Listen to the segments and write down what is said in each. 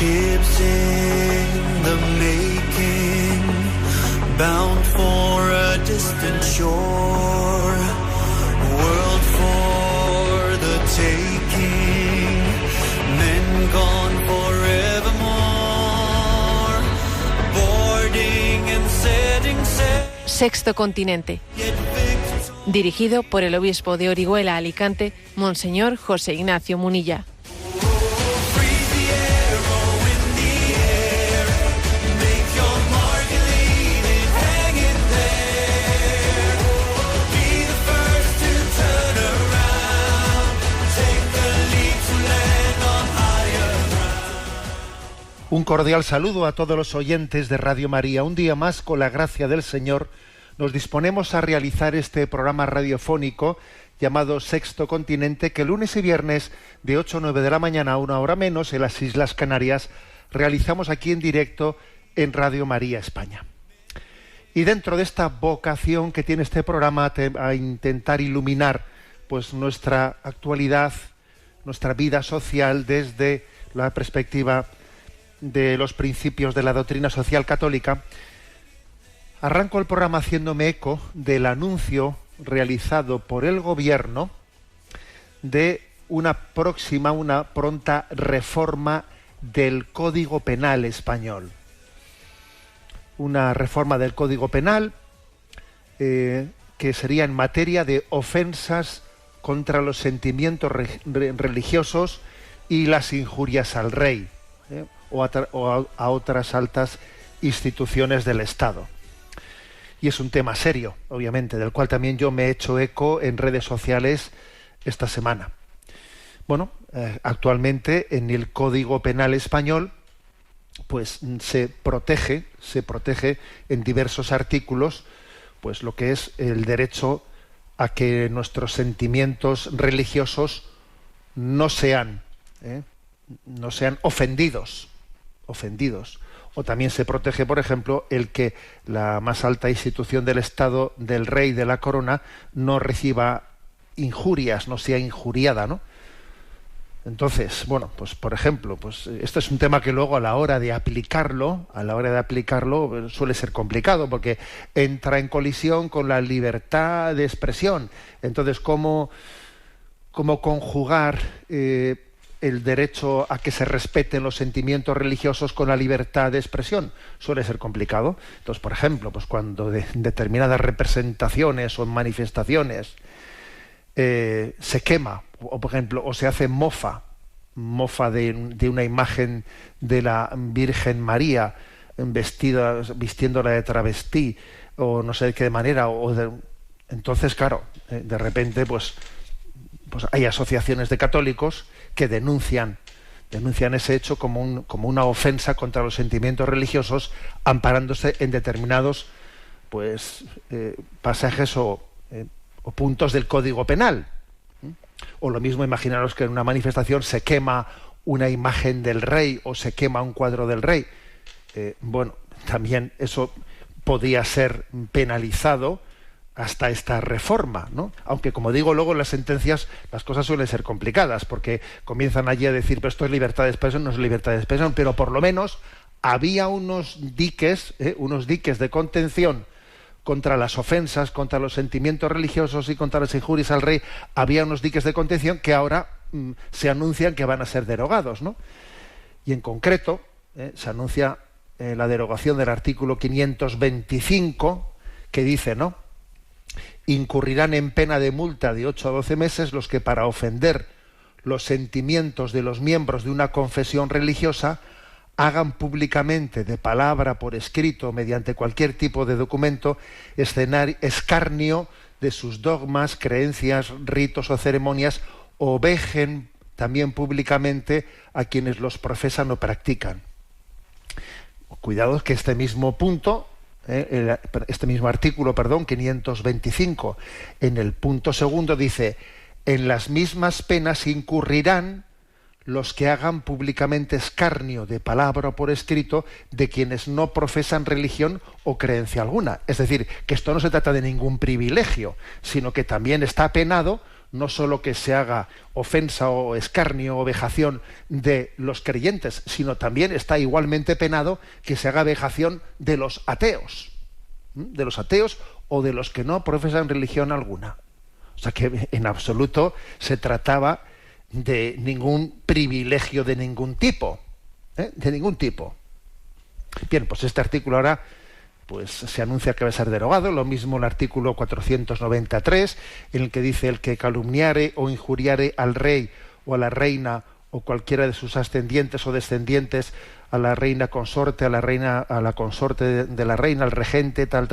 ships in the making, bound for a distant shore, world for the taking, men gone forevermore, boarding and setting sail. Sexto Continente, dirigido por el obispo de Orihuela, Alicante, Monseñor José Ignacio Munilla. Un cordial saludo a todos los oyentes de Radio María. Un día más, con la gracia del Señor, nos disponemos a realizar este programa radiofónico llamado Sexto Continente, que lunes y viernes de 8 a 9 de la mañana, a una hora menos, en las Islas Canarias, realizamos aquí en directo en Radio María España. Y dentro de esta vocación que tiene este programa a intentar iluminar pues nuestra actualidad, nuestra vida social desde la perspectiva de los principios de la doctrina social católica, arranco el programa haciéndome eco del anuncio realizado por el Gobierno de una pronta reforma del Código Penal español. Una reforma del Código Penal que sería en materia de ofensas contra los sentimientos religiosos y las injurias al rey, o a otras altas instituciones del Estado. Y es un tema serio, obviamente, del cual también yo me he hecho eco en redes sociales esta semana. Bueno, actualmente en el Código Penal español pues se protege en diversos artículos pues lo que es el derecho a que nuestros sentimientos religiosos no sean ofendidos. O también se protege, por ejemplo, el que la más alta institución del Estado, del rey, de la corona, no reciba injurias, no sea injuriada, ¿no? Entonces, bueno, pues por ejemplo, pues esto es un tema que luego a la hora de aplicarlo suele ser complicado, porque entra en colisión con la libertad de expresión. Entonces, ¿cómo conjugar el derecho a que se respeten los sentimientos religiosos con la libertad de expresión? Suele ser complicado. Entonces, por ejemplo, pues cuando de determinadas representaciones o manifestaciones se quema, o por ejemplo, o se hace mofa de una imagen de la Virgen María vistiéndola de travestí, o no sé de qué manera, entonces, claro, de repente, pues hay asociaciones de católicos que denuncian ese hecho como una ofensa contra los sentimientos religiosos, amparándose en determinados pasajes o puntos del Código Penal. O lo mismo, imaginaros que en una manifestación se quema una imagen del rey o se quema un cuadro del rey. También eso podía ser penalizado hasta esta reforma, ¿no? Aunque, como digo, luego en las sentencias las cosas suelen ser complicadas, porque comienzan allí a decir, pero esto es libertad de expresión, no es libertad de expresión, pero por lo menos había unos diques de contención contra las ofensas, contra los sentimientos religiosos y contra las injurias al rey. Había unos diques de contención que ahora se anuncian que van a ser derogados, ¿no? Y en concreto se anuncia la derogación del artículo 525, que dice, ¿no?: incurrirán en pena de multa de 8 a 12 meses los que, para ofender los sentimientos de los miembros de una confesión religiosa, hagan públicamente, de palabra, por escrito, mediante cualquier tipo de documento, escarnio de sus dogmas, creencias, ritos o ceremonias, o vejen también públicamente a quienes los profesan o practican. Cuidado, que este mismo punto, este mismo artículo, 525, en el punto segundo dice: en las mismas penas incurrirán los que hagan públicamente escarnio, de palabra o por escrito, de quienes no profesan religión o creencia alguna. Es decir, que esto no se trata de ningún privilegio, sino que también está penado no solo que se haga ofensa o escarnio o vejación de los creyentes, sino también está igualmente penado que se haga vejación de los ateos o de los que no profesan religión alguna. O sea que en absoluto se trataba de ningún privilegio de ningún tipo, de ningún tipo. Bien, pues este artículo ahora pues se anuncia que va a ser derogado, lo mismo el artículo 493, en el que dice: el que calumniare o injuriare al rey o a la reina o cualquiera de sus ascendientes o descendientes, a la reina consorte, a la consorte de la reina, al regente, tal,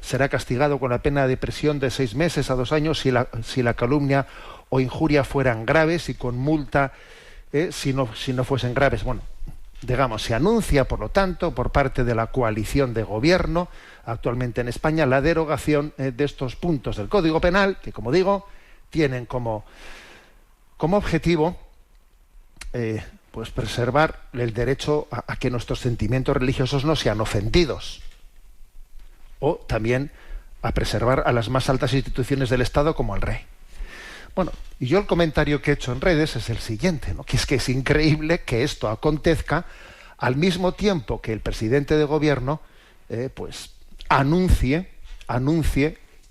será castigado con la pena de prisión de 6 meses a 2 años si la calumnia o injuria fueran graves, y con multa si no fuesen graves. Bueno, digamos, se anuncia, por lo tanto, por parte de la coalición de gobierno actualmente en España, la derogación de estos puntos del Código Penal, que, como digo, tienen como objetivo pues preservar el derecho a que nuestros sentimientos religiosos no sean ofendidos, o también a preservar a las más altas instituciones del Estado, como el rey. Bueno, y yo el comentario que he hecho en redes es el siguiente, ¿no? Que es increíble que esto acontezca al mismo tiempo que el presidente de gobierno pues anuncie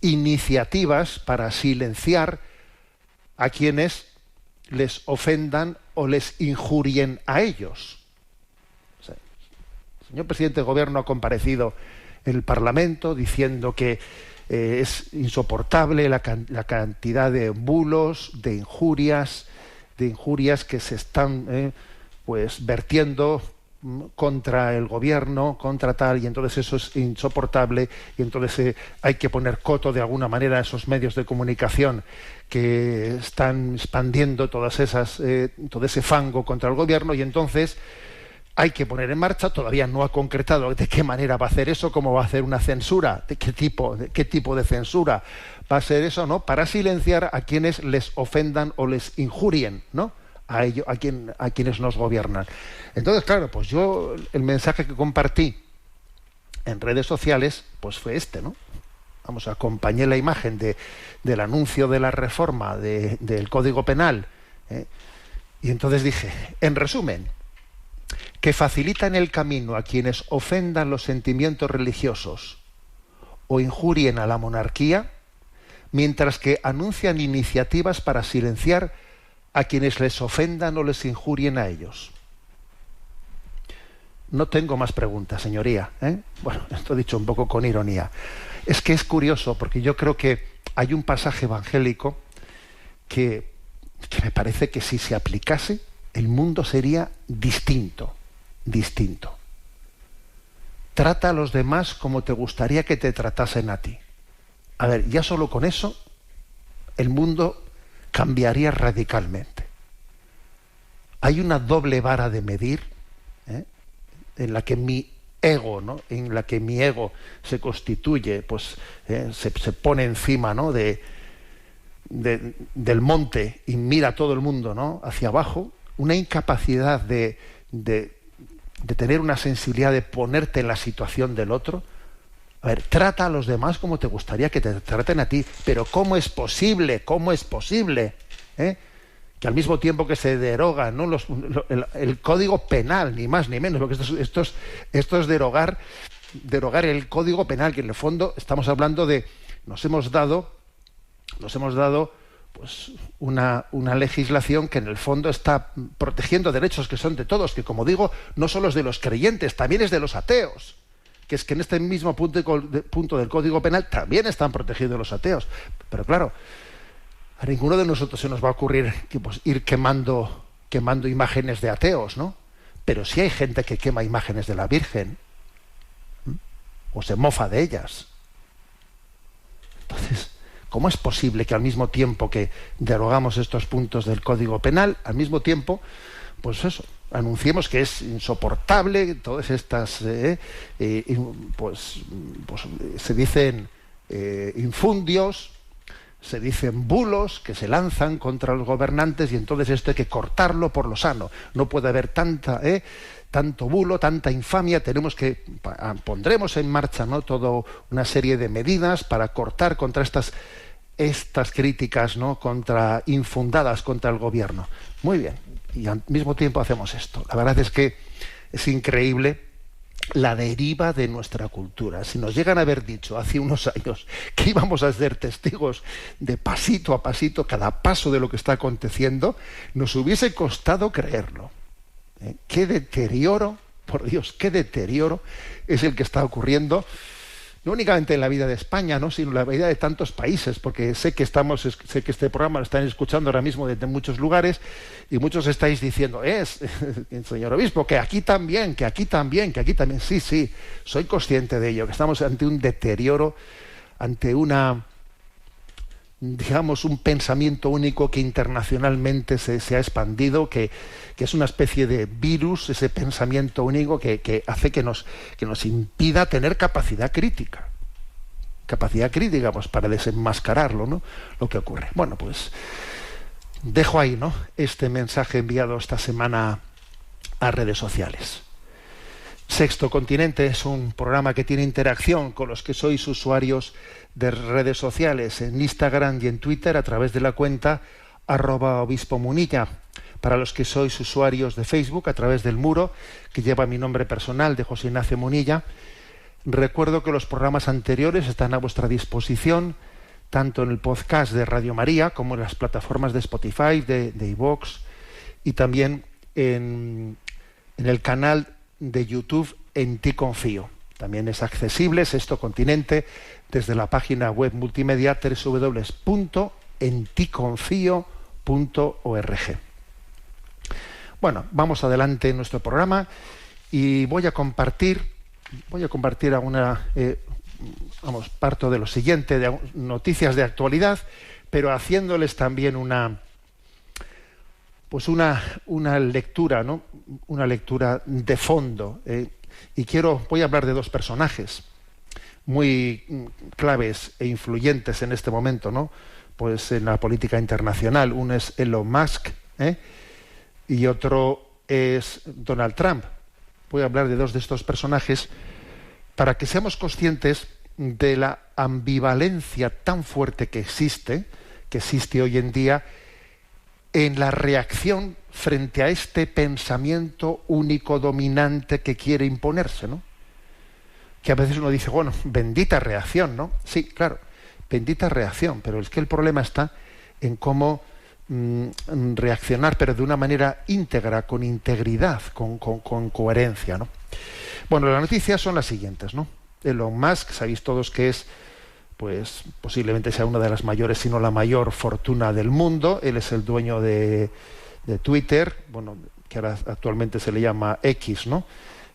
iniciativas para silenciar a quienes les ofendan o les injurien a ellos. O sea, el señor presidente de gobierno ha comparecido en el Parlamento diciendo que es insoportable la cantidad de bulos, de injurias que se están pues vertiendo contra el gobierno, contra tal, y entonces eso es insoportable, y entonces hay que poner coto de alguna manera a esos medios de comunicación que están expandiendo todo ese fango contra el gobierno, y entonces hay que poner en marcha. Todavía no ha concretado de qué manera va a hacer eso, cómo va a hacer una censura, de qué tipo de censura va a ser eso, ¿no? Para silenciar a quienes les ofendan o les injurien, ¿no? A quienes nos gobiernan. Entonces, claro, pues yo el mensaje que compartí en redes sociales pues fue este, ¿no? Vamos, acompañé la imagen del anuncio de la reforma del Código Penal, y entonces dije, en resumen, que facilitan el camino a quienes ofendan los sentimientos religiosos o injurien a la monarquía, mientras que anuncian iniciativas para silenciar a quienes les ofendan o les injurien a ellos. No tengo más preguntas, señoría, Bueno, esto dicho un poco con ironía. Es que es curioso, porque yo creo que hay un pasaje evangélico que me parece que si se aplicase, el mundo sería distinto. Trata a los demás como te gustaría que te tratasen a ti. A ver, ya solo con eso el mundo cambiaría radicalmente. Hay una doble vara de medir, en la que mi ego, ¿no? En la que mi ego se constituye, pues se pone encima, ¿no? del monte y mira a todo el mundo, ¿no? Hacia abajo. Una incapacidad de tener una sensibilidad de ponerte en la situación del otro. A ver, trata a los demás como te gustaría que te traten a ti, pero ¿cómo es posible? Que al mismo tiempo que se deroga, ¿no? el Código Penal, ni más ni menos, porque esto es derogar el Código Penal, que en el fondo estamos hablando de nos hemos dado pues una legislación que en el fondo está protegiendo derechos que son de todos, que, como digo, no solo es de los creyentes, también es de los ateos, que es que en este mismo punto del Código Penal también están protegidos los ateos. Pero claro, a ninguno de nosotros se nos va a ocurrir que, pues, ir quemando imágenes de ateos, ¿no? Pero sí hay gente que quema imágenes de la Virgen, o se mofa de ellas. Entonces, ¿cómo es posible que al mismo tiempo que derogamos estos puntos del Código Penal, al mismo tiempo, pues eso, anunciemos que es insoportable todas estas, pues se dicen infundios, se dicen bulos que se lanzan contra los gobernantes, y entonces esto hay que cortarlo por lo sano? No puede haber tanto bulo, tanta infamia. Pondremos en marcha, ¿no?, toda una serie de medidas para cortar contra estas estas críticas, ¿no?, infundadas contra el gobierno. Muy bien, y al mismo tiempo hacemos esto. La verdad es que es increíble la deriva de nuestra cultura. Si nos llegan a haber dicho hace unos años que íbamos a ser testigos de pasito a pasito, cada paso de lo que está aconteciendo, nos hubiese costado creerlo. Qué deterioro, por Dios, qué deterioro es el que está ocurriendo, no únicamente en la vida de España, ¿no?, sino en la vida de tantos países, porque sé que este programa lo están escuchando ahora mismo desde muchos lugares y muchos estáis diciendo, señor obispo, que aquí también, que aquí también, que aquí también. Sí, soy consciente de ello, que estamos ante un deterioro, ante un pensamiento único que internacionalmente se ha expandido, que es una especie de virus, ese pensamiento único que hace que nos impida tener capacidad crítica, pues, para desenmascararlo, ¿no?, lo que ocurre. Bueno, pues dejo ahí, ¿no?, este mensaje enviado esta semana a redes sociales. Sexto Continente es un programa que tiene interacción con los que sois usuarios de redes sociales en Instagram y en Twitter a través de la cuenta @obispomunilla. Para los que sois usuarios de Facebook a través del muro que lleva mi nombre personal de José Ignacio Munilla. Recuerdo que los programas anteriores están a vuestra disposición tanto en el podcast de Radio María como en las plataformas de Spotify, de iVoox, y también en el canal de YouTube En Ti Confío. También es accesible Sexto Continente desde la página web multimedia www.enticonfio.org. Bueno, vamos adelante en nuestro programa y voy a compartir parto de lo siguiente, de noticias de actualidad, pero haciéndoles también una lectura, ¿no?, una lectura de fondo. Y voy a hablar de dos personajes muy claves e influyentes en este momento, ¿no?, pues en la política internacional. Uno es Elon Musk, y otro es Donald Trump. Voy a hablar de dos de estos personajes para que seamos conscientes de la ambivalencia tan fuerte que existe hoy en día en la reacción frente a este pensamiento único dominante que quiere imponerse, ¿no? Que a veces uno dice, bueno, bendita reacción, ¿no? Sí, claro, bendita reacción, pero es que el problema está en cómo reaccionar, pero de una manera íntegra, con integridad, con coherencia, ¿no? Bueno, las noticias son las siguientes, ¿no? Elon Musk, sabéis todos que es, pues posiblemente sea una de las mayores, si no la mayor fortuna del mundo. Él es el dueño de Twitter, bueno, que ahora actualmente se le llama X, ¿no?,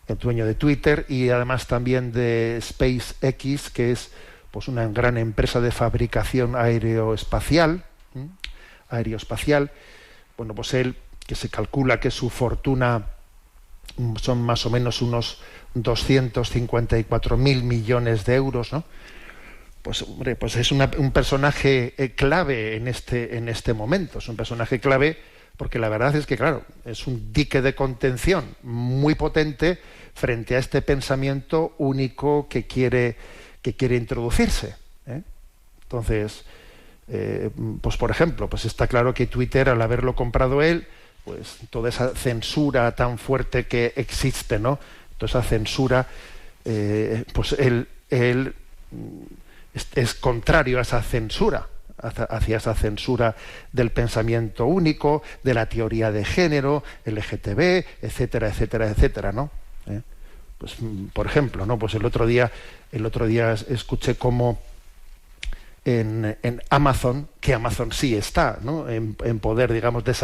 el dueño de Twitter, y además también de SpaceX, que es pues una gran empresa de fabricación aeroespacial. Bueno, pues él, que se calcula que su fortuna son más o menos unos 254.000 millones de euros, ¿no? Pues hombre, pues es un personaje clave en este momento. Es un personaje clave porque la verdad es que, claro, es un dique de contención muy potente frente a este pensamiento único que quiere introducirse, ¿eh? Entonces, pues por ejemplo, pues está claro que Twitter, al haberlo comprado él, pues toda esa censura tan fuerte que existe, ¿no?, toda esa censura, pues él es contrario a esa censura, hacia esa censura del pensamiento único, de la teoría de género, LGTB, etcétera, etcétera, etcétera, ¿no? Pues por ejemplo, ¿no?, pues el otro día escuché cómo en Amazon, que Amazon sí está, ¿no?, en poder, digamos, de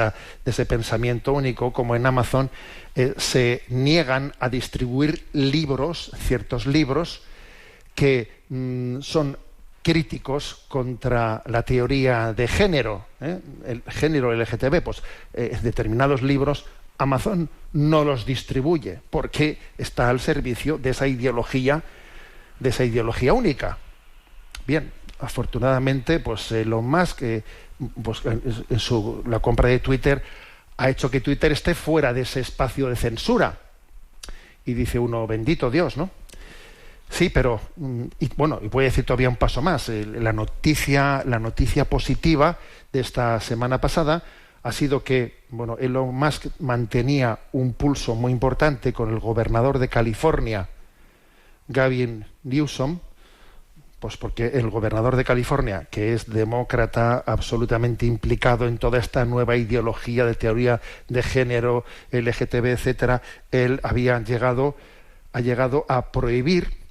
ese pensamiento único, como en Amazon se niegan a distribuir ciertos libros que son críticos contra la teoría de género, el género LGTB, pues determinados libros Amazon no los distribuye porque está al servicio de esa ideología única. Bien, afortunadamente, pues Elon Musk, pues la compra de Twitter ha hecho que Twitter esté fuera de ese espacio de censura. Y dice uno, bendito Dios, ¿no? Sí, pero y voy a decir todavía un paso más. La noticia positiva de esta semana pasada ha sido que Elon Musk mantenía un pulso muy importante con el gobernador de California, Gavin Newsom, pues porque el gobernador de California, que es demócrata, absolutamente implicado en toda esta nueva ideología de teoría de género, LGTB, etcétera, él ha llegado a prohibir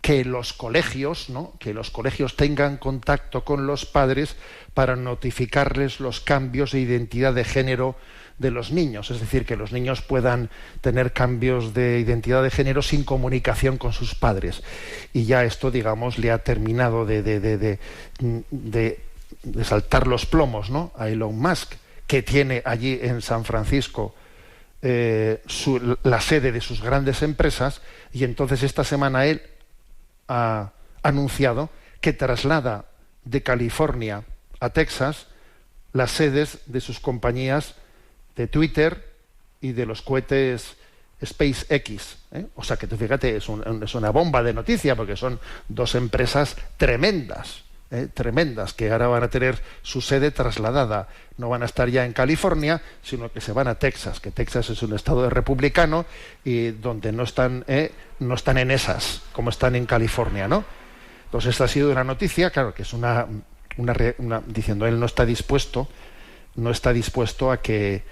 que los colegios, ¿no?, que los colegios tengan contacto con los padres para notificarles los cambios de identidad de género de los niños, es decir, que los niños puedan tener cambios de identidad de género sin comunicación con sus padres. Y ya esto, digamos, le ha terminado de saltar los plomos, ¿no?, a Elon Musk, que tiene allí en San Francisco la sede de sus grandes empresas, y entonces esta semana él ha anunciado que traslada de California a Texas las sedes de sus compañías de Twitter y de los cohetes SpaceX, ¿eh? O sea que tú fíjate, es una bomba de noticia, porque son dos empresas tremendas, que ahora van a tener su sede trasladada. No van a estar ya en California, sino que se van a Texas, que Texas es un estado republicano y donde no están en esas, como están en California, ¿no? Entonces esta ha sido una noticia, claro, que es diciendo él no está dispuesto a que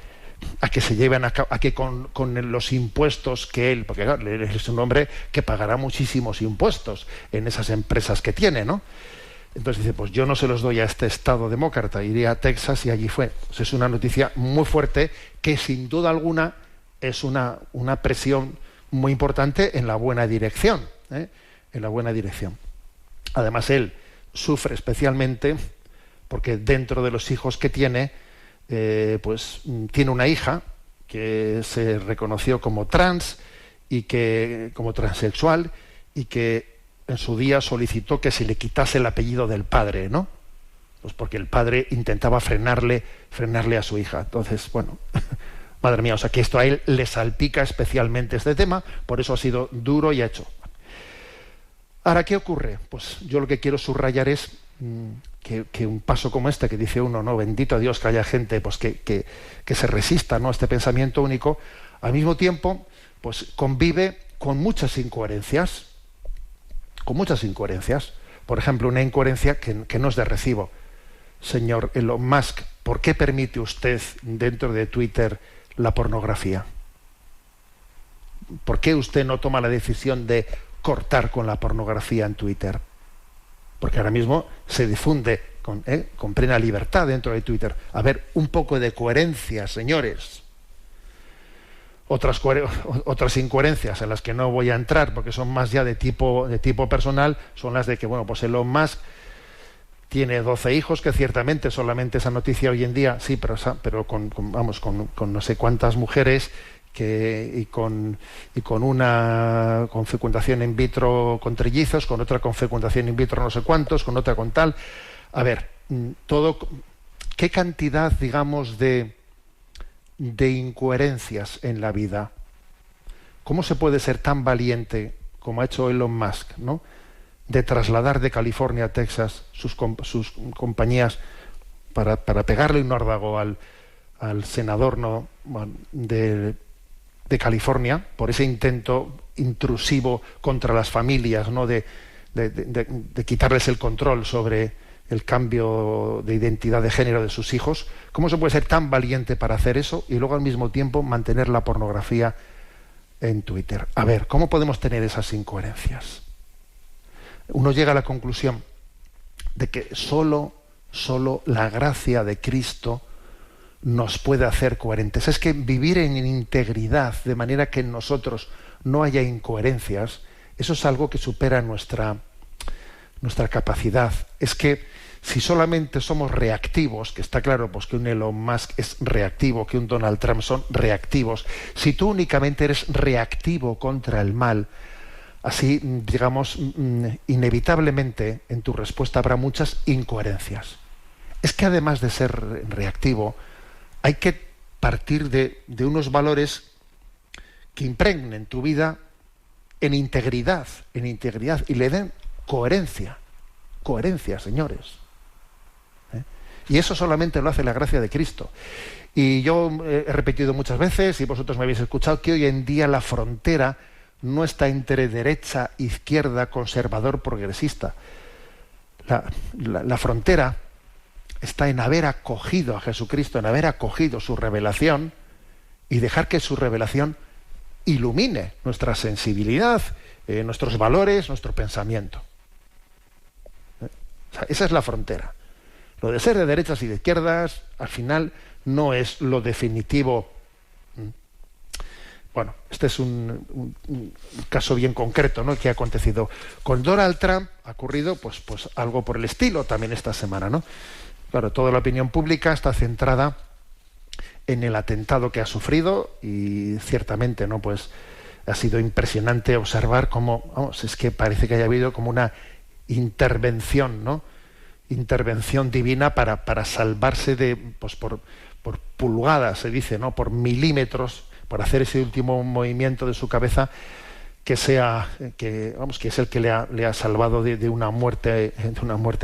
se lleven a cabo, a que con los impuestos que él, porque claro, él es un hombre que pagará muchísimos impuestos en esas empresas que tiene, ¿no? Entonces dice, pues yo no se los doy a este estado demócrata, iré a Texas, y allí fue. Pues es una noticia muy fuerte que sin duda alguna es una presión muy importante en la buena dirección, ¿eh? En la buena dirección. Además él sufre especialmente porque dentro de los hijos que tiene, pues tiene una hija que se reconoció como trans y como transexual, y que en su día solicitó que se le quitase el apellido del padre, ¿no? Pues porque el padre intentaba frenarle a su hija. Entonces, madre mía, o sea que esto a él le salpica especialmente este tema, por eso ha sido duro y ha hecho. Ahora, ¿qué ocurre? Pues yo lo que quiero subrayar es que un paso como este, que dice uno, no, bendito Dios que haya gente pues que se resista, ¿no?, a este pensamiento único, al mismo tiempo pues convive con muchas incoherencias. Por ejemplo, una incoherencia que no es de recibo. Señor Elon Musk, ¿por qué permite usted dentro de Twitter la pornografía? ¿Por qué usted no toma la decisión de cortar con la pornografía en Twitter? Porque ahora mismo se difunde con plena libertad dentro de Twitter. A ver, un poco de coherencia, señores. Otras incoherencias en las que no voy a entrar, porque son más ya de tipo personal, son las de que, pues Elon Musk tiene 12 hijos, que ciertamente solamente esa noticia hoy en día, sí, pero con no sé cuántas mujeres, y con fecundación in vitro con trellizos, con otra con fecundación in vitro no sé cuántos, con otra con tal. A ver, ¿qué cantidad, digamos, de incoherencias en la vida? ¿Cómo se puede ser tan valiente como ha hecho Elon Musk, ¿no?, de trasladar de California a Texas sus compañías para pegarle un órdago al senador, ¿no?, de California, por ese intento intrusivo contra las familias, ¿no?, de quitarles el control sobre el cambio de identidad de género de sus hijos? ¿Cómo se puede ser tan valiente para hacer eso y luego al mismo tiempo mantener la pornografía en Twitter? A ver, ¿cómo podemos tener esas incoherencias? Uno llega a la conclusión de que solo la gracia de Cristo nos puede hacer coherentes. Es que vivir en integridad, de manera que en nosotros no haya incoherencias, eso es algo que supera nuestra capacidad. Es que si solamente somos reactivos, que está claro pues que un Elon Musk es reactivo, que un Donald Trump son reactivos, si tú únicamente eres reactivo contra el mal, así, digamos, inevitablemente en tu respuesta habrá muchas incoherencias. Es que además de ser reactivo, hay que partir de unos valores que impregnen tu vida en integridad, y le den coherencia, señores. Y eso solamente lo hace la gracia de Cristo. Y yo he repetido muchas veces, y vosotros me habéis escuchado, que hoy en día la frontera no está entre derecha, izquierda, conservador, progresista. La frontera está en haber acogido a Jesucristo, en haber acogido su revelación y dejar que su revelación ilumine nuestra sensibilidad, nuestros valores, nuestro pensamiento. O sea, esa es la frontera. Lo de ser de derechas y de izquierdas, al final, no es lo definitivo. Bueno, este es un caso bien concreto, ¿no?, que ha acontecido. Con Donald Trump ha ocurrido pues algo por el estilo también esta semana, ¿no? Claro, toda la opinión pública está centrada en el atentado que ha sufrido y ciertamente, ¿no?, pues ha sido impresionante observar cómo, vamos, es que parece que haya habido como una intervención, ¿no?, intervención divina para salvarse de, pues por pulgadas, se dice, ¿no?, por milímetros, por hacer ese último movimiento de su cabeza que es el que le ha salvado de una muerte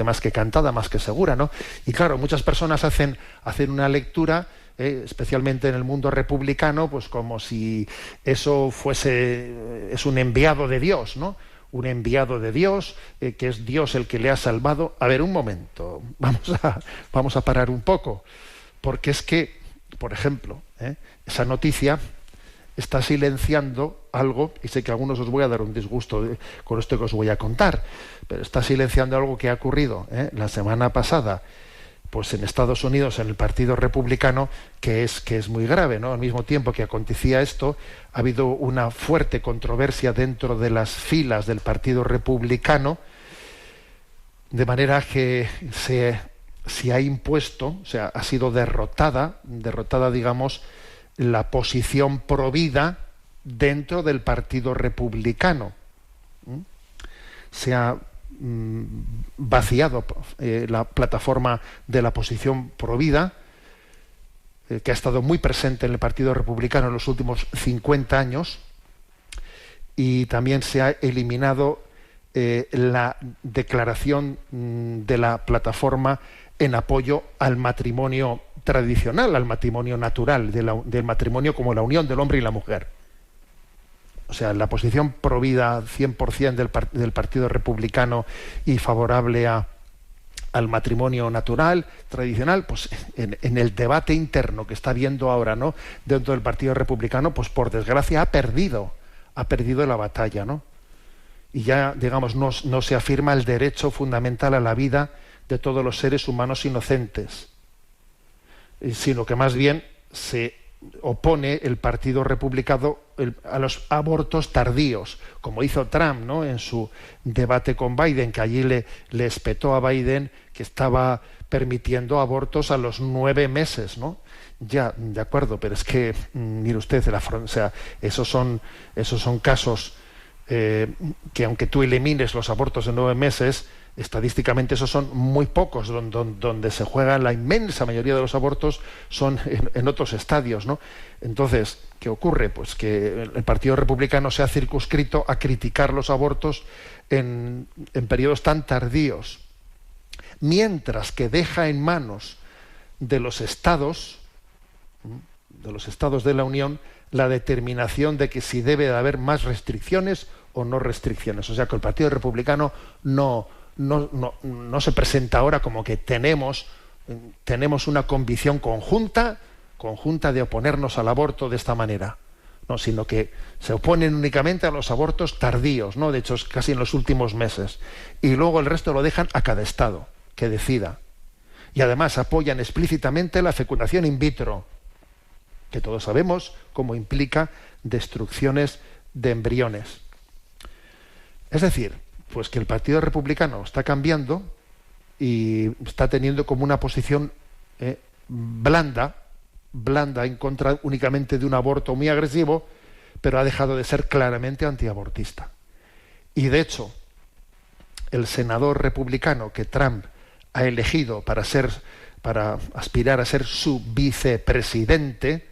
más que cantada, más que segura, ¿no? Y claro, muchas personas hacen una lectura, especialmente en el mundo republicano, pues como si eso es un enviado de Dios, ¿no? Un enviado de Dios, que es Dios el que le ha salvado. A ver, un momento, vamos a parar un poco, porque es que, por ejemplo, esa noticia está silenciando algo, y sé que a algunos os voy a dar un disgusto con esto que os voy a contar, pero está silenciando algo que ha ocurrido la semana pasada, pues en Estados Unidos, en el Partido Republicano, que es muy grave, ¿no? Al mismo tiempo que acontecía esto, ha habido una fuerte controversia dentro de las filas del Partido Republicano, de manera que se ha impuesto, o sea, ha sido derrotada, digamos, la posición provida dentro del Partido Republicano. Se ha vaciado la plataforma de la posición provida, que ha estado muy presente en el Partido Republicano en los últimos 50 años, y también se ha eliminado la declaración de la plataforma en apoyo al matrimonio tradicional, al matrimonio natural, del matrimonio como la unión del hombre y la mujer. O sea, la posición provida 100% del Partido Republicano y favorable al matrimonio natural, tradicional, pues en el debate interno que está habiendo ahora, ¿no?, dentro del Partido Republicano, pues por desgracia ha perdido la batalla, ¿no? Y ya, digamos, no se afirma el derecho fundamental a la vida de todos los seres humanos inocentes, sino que más bien se opone el Partido Republicano a los abortos tardíos, como hizo Trump, ¿no?, en su debate con Biden, que allí le espetó a Biden que estaba permitiendo abortos a los 9 meses, ¿no? Ya, de acuerdo, pero es que, mire usted, o sea, esos son casos que, aunque tú elimines los abortos de 9 meses, estadísticamente esos son muy pocos, donde se juega la inmensa mayoría de los abortos son en otros estadios, ¿no? Entonces, ¿qué ocurre? Pues que el Partido Republicano se ha circunscrito a criticar los abortos en periodos tan tardíos, mientras que deja en manos de los estados de la Unión la determinación de que si debe de haber más restricciones o no restricciones. O sea, que el Partido Republicano no se presenta ahora como que tenemos una convicción conjunta de oponernos al aborto de esta manera, no, sino que se oponen únicamente a los abortos tardíos, ¿no? De hecho, es casi en los últimos meses, y luego el resto lo dejan a cada estado que decida. Y además apoyan explícitamente la fecundación in vitro, que todos sabemos cómo implica destrucciones de embriones. Es decir, pues que el Partido Republicano está cambiando y está teniendo como una posición blanda en contra únicamente de un aborto muy agresivo, pero ha dejado de ser claramente antiabortista. Y de hecho, el senador republicano que Trump ha elegido para aspirar a ser su vicepresidente,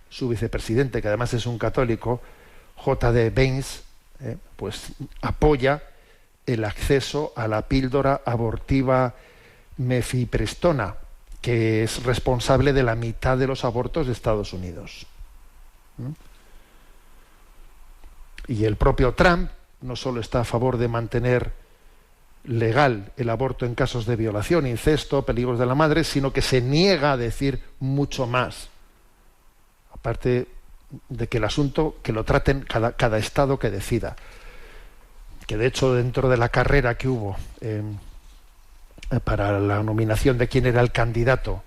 que además es un católico, J.D. Vance, pues apoya el acceso a la píldora abortiva mifepristona, que es responsable de la mitad de los abortos de Estados Unidos. Y el propio Trump no solo está a favor de mantener legal el aborto en casos de violación, incesto, peligros de la madre, sino que se niega a decir mucho más. Aparte de que el asunto que lo traten cada estado que decida. Que de hecho dentro de la carrera que hubo para la nominación de quién era el candidato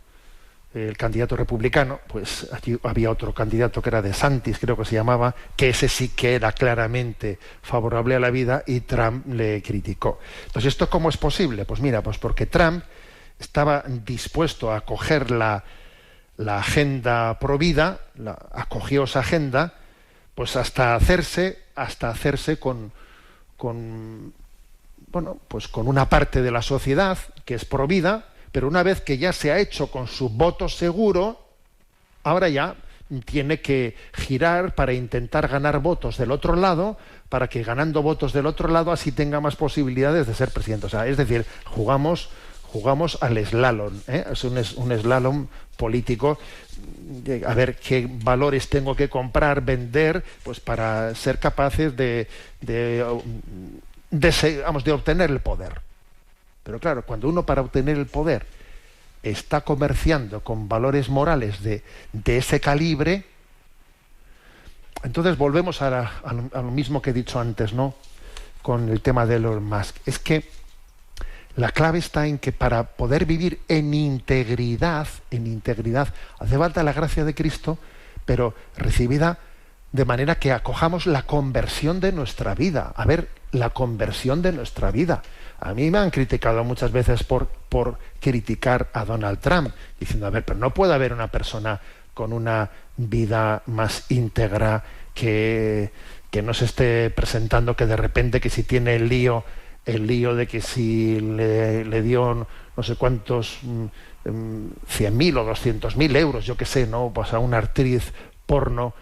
republicano, pues aquí había otro candidato que era DeSantis, creo que se llamaba, que ese sí que era claramente favorable a la vida y Trump le criticó. Entonces, ¿esto cómo es posible? Pues mira, pues porque Trump estaba dispuesto a acoger la agenda provida, acogió esa agenda, pues hasta hacerse con una parte de la sociedad que es provida, pero una vez que ya se ha hecho con su voto seguro, ahora ya tiene que girar para intentar ganar votos del otro lado, para que ganando votos del otro lado así tenga más posibilidades de ser presidente. O sea, es decir, jugamos al slalom, ¿eh? Es un slalom político, a ver qué valores tengo que comprar, vender, pues para ser capaces de obtener el poder. Pero claro, cuando uno para obtener el poder está comerciando con valores morales de ese calibre, entonces volvemos a lo mismo que he dicho antes, ¿no? Con el tema de Elon Musk. Es que la clave está en que para poder vivir en integridad, hace falta la gracia de Cristo, pero recibida de manera que acojamos la conversión de nuestra vida. A ver, la conversión de nuestra vida. A mí me han criticado muchas veces por criticar a Donald Trump, diciendo, a ver, pero no puede haber una persona con una vida más íntegra que no se esté presentando que de repente que si tiene el lío de que si le dio no sé cuántos 100.000 o 200.000 euros, yo qué sé, ¿no? Pues a una actriz porno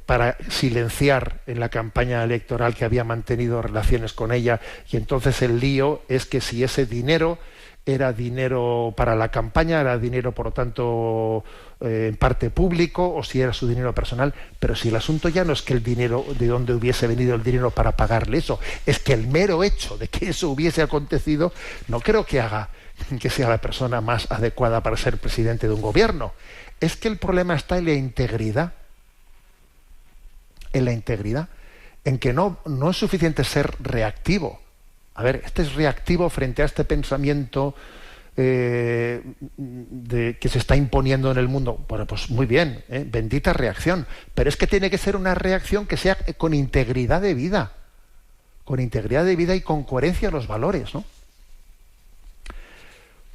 para silenciar en la campaña electoral que había mantenido relaciones con ella, y entonces el lío es que si ese dinero era dinero para la campaña, era dinero por lo tanto en parte público, o si era su dinero personal. Pero si el asunto ya no es que el dinero, de dónde hubiese venido el dinero para pagarle eso, es que el mero hecho de que eso hubiese acontecido no creo que haga que sea la persona más adecuada para ser presidente de un gobierno. Es que el problema está en la integridad, en que no es suficiente ser reactivo. A ver, este es reactivo frente a este pensamiento que se está imponiendo en el mundo. Bueno, pues muy bien, bendita reacción, pero es que tiene que ser una reacción que sea con integridad de vida y con coherencia de los valores, ¿no?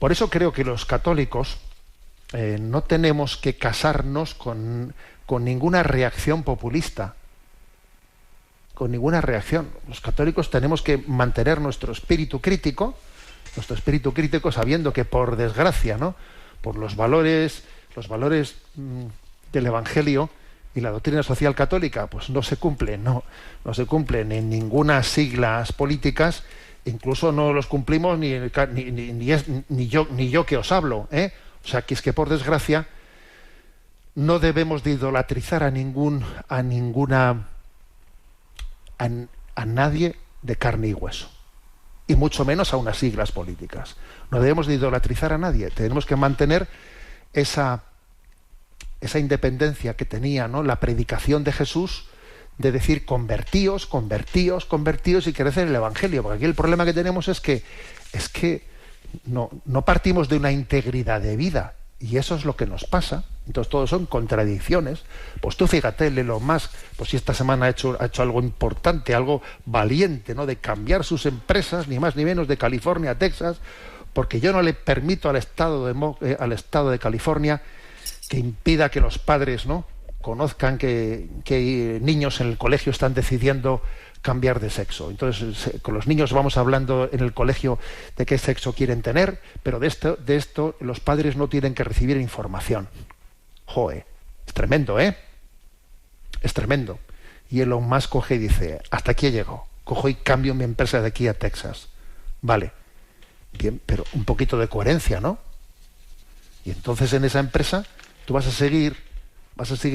Por eso creo que los católicos no tenemos que casarnos con ninguna reacción populista, con ninguna reacción. Los católicos tenemos que mantener nuestro espíritu crítico sabiendo que, por desgracia, ¿no?, por los valores del Evangelio y la doctrina social católica, pues no se cumplen en ninguna siglas políticas. Incluso no los cumplimos ni yo que os hablo, ¿eh? O sea, que es que, por desgracia, no debemos de idolatrizar a nadie de carne y hueso, y mucho menos a unas siglas políticas. No debemos de idolatrizar a nadie. Tenemos que mantener esa independencia que tenía, ¿no?, la predicación de Jesús, de decir convertíos y crecer el Evangelio. Porque aquí el problema que tenemos es que no partimos de una integridad de vida, y eso es lo que nos pasa. Entonces todo son contradicciones. Pues tú fíjate, Elon Musk, pues si esta semana ha hecho algo importante, algo valiente, ¿no?, de cambiar sus empresas, ni más ni menos, de California a Texas, porque yo no le permito al Estado de California que impida que los padres, ¿no?, conozcan que niños en el colegio están decidiendo cambiar de sexo. Entonces, con los niños vamos hablando en el colegio de qué sexo quieren tener, pero de esto los padres no tienen que recibir información. Joe, es tremendo, ¿eh? Es tremendo. Y Elon Musk coge y dice, hasta aquí he llegado, cojo y cambio mi empresa de aquí a Texas. Vale, bien, pero un poquito de coherencia, ¿no? Y entonces en esa empresa tú vas a seguir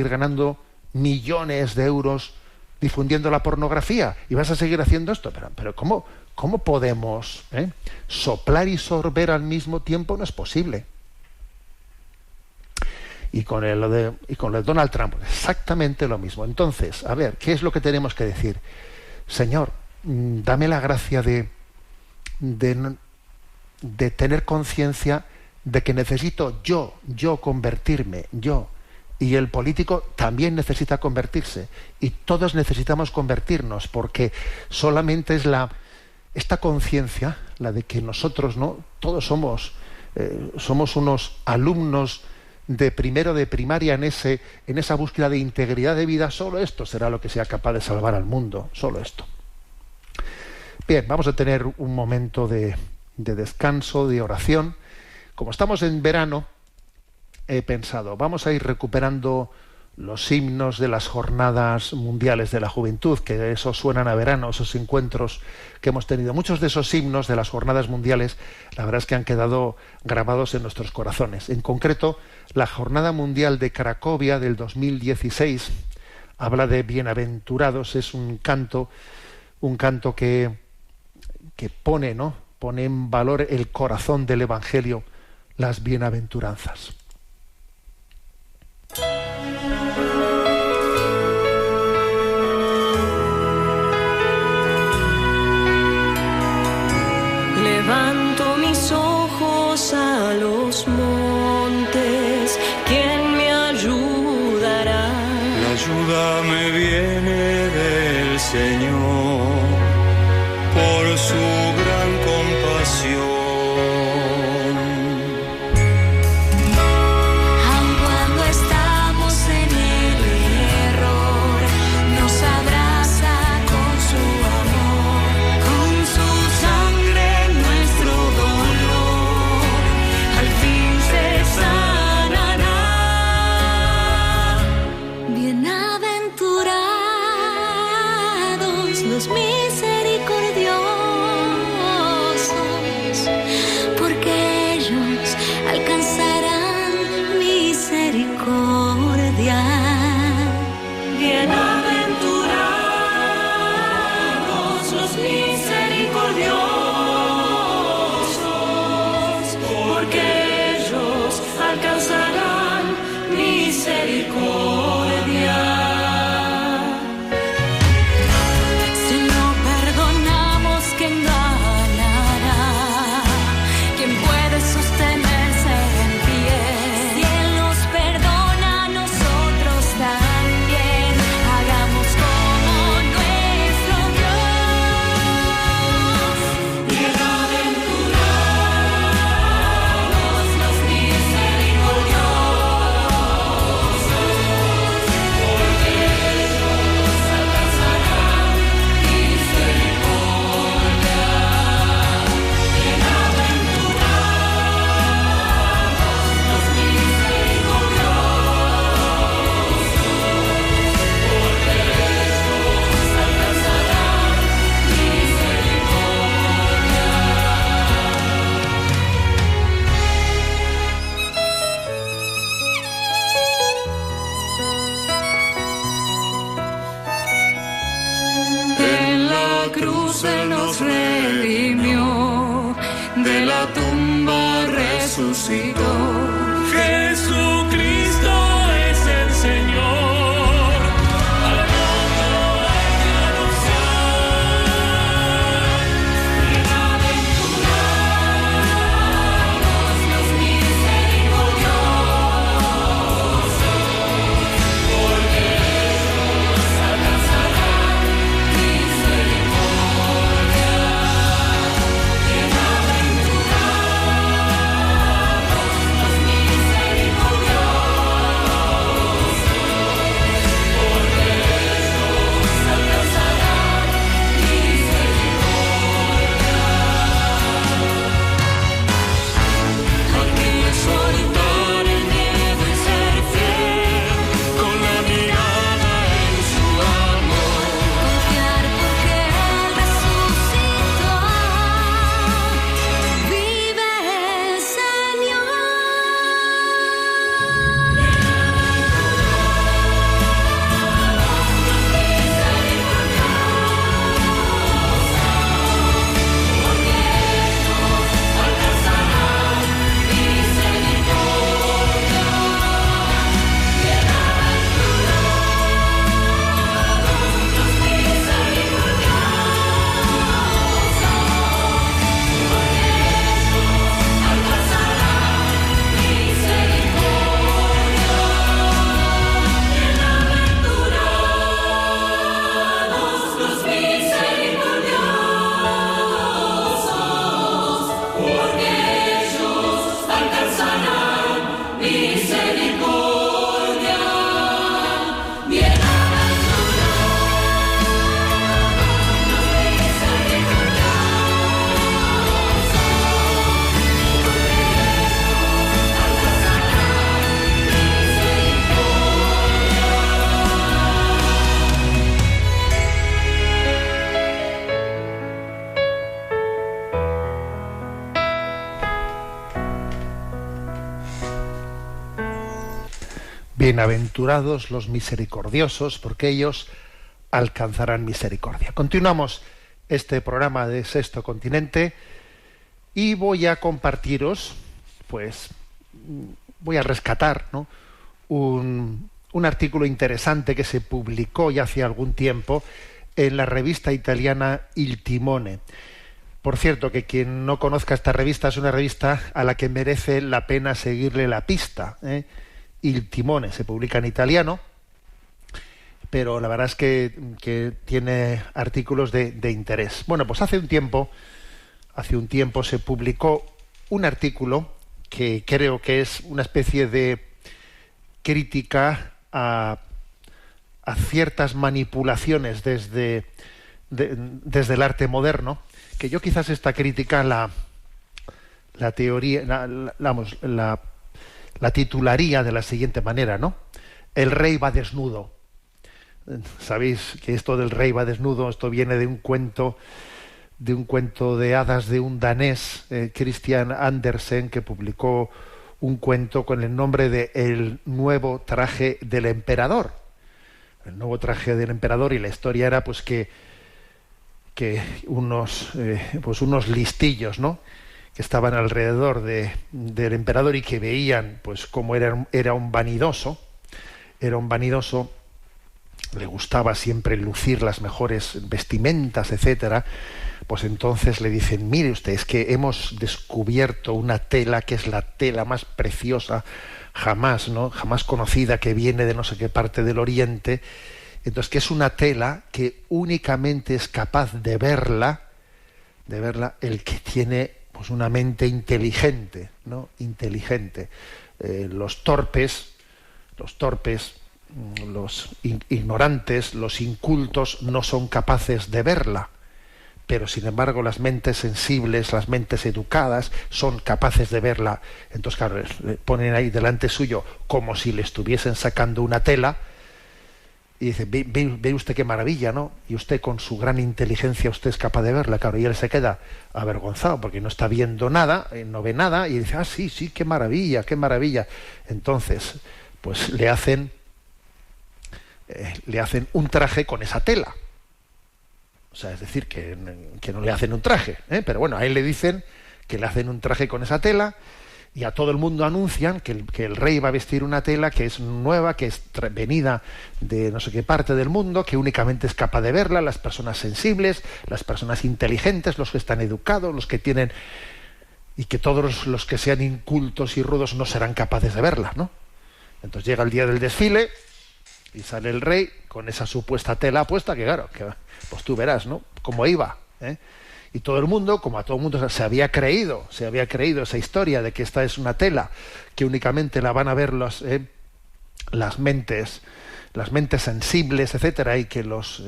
ganando millones de euros difundiendo la pornografía y vas a seguir haciendo esto. Pero ¿cómo podemos soplar y sorber al mismo tiempo? No es posible. Y con lo de Donald Trump, exactamente lo mismo. Entonces, a ver, ¿qué es lo que tenemos que decir? Señor, dame la gracia de tener conciencia de que necesito yo convertirme, yo. Y el político también necesita convertirse. Y todos necesitamos convertirnos, porque solamente es esta conciencia, la de que nosotros, ¿no?, todos somos unos alumnos de primero de primaria en esa búsqueda de integridad de vida. Solo esto será lo que sea capaz de salvar al mundo, solo esto. Bien, vamos a tener un momento de descanso, de oración. Como estamos en verano, he pensado, vamos a ir recuperando los himnos de las jornadas mundiales de la juventud, que esos suenan a verano, esos encuentros que hemos tenido. Muchos de esos himnos de las jornadas mundiales, la verdad es que han quedado grabados en nuestros corazones. En concreto, la Jornada Mundial de Cracovia del 2016 habla de bienaventurados. Es un canto que pone en valor el corazón del Evangelio, las bienaventuranzas. Levanto mis ojos a los montes, ¿quién me ayudará? La ayuda me viene del Señor, por su gran compasión. Aun cuando estamos en el error, nos abraza con su amor, con su sangre nuestro dolor, al fin se sanará. Bienaventurados los misericordiosos, porque ellos alcanzarán misericordia. Bienaventurados los misericordiosos, porque ellos alcanzarán misericordia. Si no perdonamos, ¿quién ganará? ¿Quién puede sostenerse en pie? Si Él nos perdona, nosotros también. Hagamos como nuestro Dios. Bienaventurados los misericordiosos, porque ellos alcanzarán misericordia. Bienaventurados los misericordiosos, porque ellos alcanzarán misericordia. En la cruz Él nos redimió, de la tumba resucitó. Jesucristo es el Señor, al mundo hay que anunciar. Bienaventurados los misericordiosos, porque ellos alcanzarán misericordia. Bienaventurados los Bienaventurados los misericordiosos, porque ellos alcanzarán misericordia. Continuamos este programa de Sexto Continente y voy a compartiros, pues, voy a rescatar, ¿no?, un artículo interesante que se publicó ya hace algún tiempo en la revista italiana Il Timone. Por cierto, que quien no conozca esta revista, es una revista a la que merece la pena seguirle la pista, ¿eh? Il Timone se publica en italiano, pero la verdad es que tiene artículos de interés. Bueno, pues hace un tiempo se publicó un artículo que creo que es una especie de crítica a ciertas manipulaciones desde el arte moderno, que yo quizás esta crítica la titularía de la siguiente manera, ¿no? El rey va desnudo. Sabéis que esto del rey va desnudo, esto viene de un cuento de hadas de un danés, Christian Andersen, que publicó un cuento con el nombre de El nuevo traje del emperador. El nuevo traje del emperador, y la historia era pues que unos listillos, ¿no?, que estaban alrededor del emperador y que veían pues cómo era un vanidoso, le gustaba siempre lucir las mejores vestimentas, etcétera. Pues entonces le dicen: mire usted, es que hemos descubierto una tela que es la tela más preciosa jamás conocida, que viene de no sé qué parte del Oriente. Entonces, que es una tela que únicamente es capaz de verla el que tiene pues una mente inteligente, ¿no? Inteligente. Los torpes, los ignorantes, los incultos no son capaces de verla, pero sin embargo las mentes sensibles, las mentes educadas son capaces de verla. Entonces, claro, le ponen ahí delante suyo como si le estuviesen sacando una tela y dice: ve usted qué maravilla, ¿no? Y usted, con su gran inteligencia, usted es capaz de verla. Claro, y él se queda avergonzado porque no está viendo nada, no ve nada, y dice: sí, qué maravilla, qué maravilla. Entonces, pues le hacen un traje con esa tela. O sea, es decir, que no le hacen un traje, pero bueno, a él le dicen que le hacen un traje con esa tela, y a todo el mundo anuncian que el rey va a vestir una tela que es nueva, que es venida de no sé qué parte del mundo, que únicamente es capaz de verla las personas sensibles, las personas inteligentes, los que están educados, los que tienen... y que todos los que sean incultos y rudos no serán capaces de verla, ¿no? Entonces llega el día del desfile y sale el rey con esa supuesta tela puesta, que claro, que pues tú verás, ¿no?, cómo iba, ¿eh? Y todo el mundo, como a todo el mundo se había creído esa historia de que esta es una tela que únicamente la van a ver las mentes sensibles, etcétera, y que los